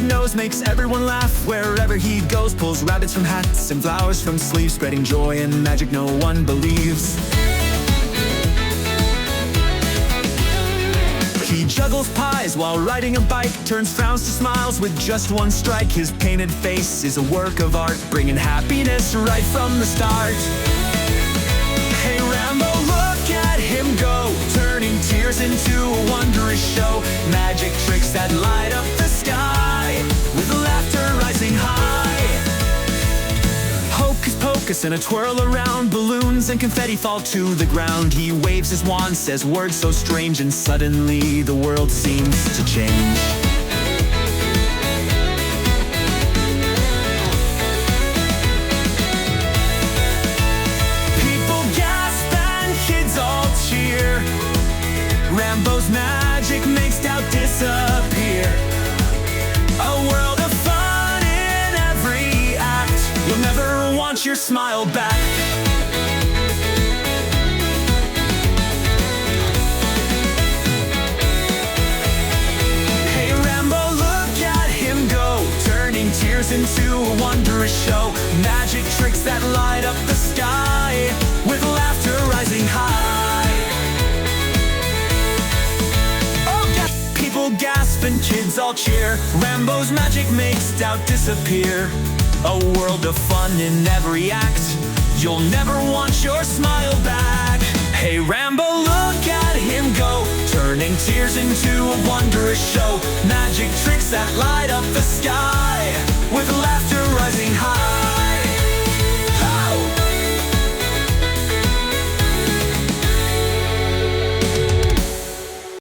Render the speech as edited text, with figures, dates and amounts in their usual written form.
nose makes everyone laugh. Wherever he goes, pulls rabbits from hats and flowers from sleeves, spreading joy and magic no one believes. He juggles pies while riding a bike, turns frowns to smiles with just one strike. His painted face is a work of art, bringing happiness right from the start. Hey Rambo, look at him go, turning tears into a wondrous show. Magic tricks that light up the sky, with laughter rising high. Hocus pocus and a twirl around, balloons and confetti fall to the ground. He waves his wand, says words so strange, and suddenly the world seems to change. People gasp and kids all cheer. Rambo's magic makes doubt disappear. A world of fun in every act. You'll never want your smile back. Hey Rambo, look at him go, turning tears into a wondrous show. Magic tricks that light up the sky, with laughter rising high. People gasp and kids all cheer. Rambo's magic makes doubt disappear. A world of fun in every act. You'll never want your smile back. Hey Rambo, look at him go, turning tears into a wondrous show. Magic tricks that light up the sky, with laughter rising high.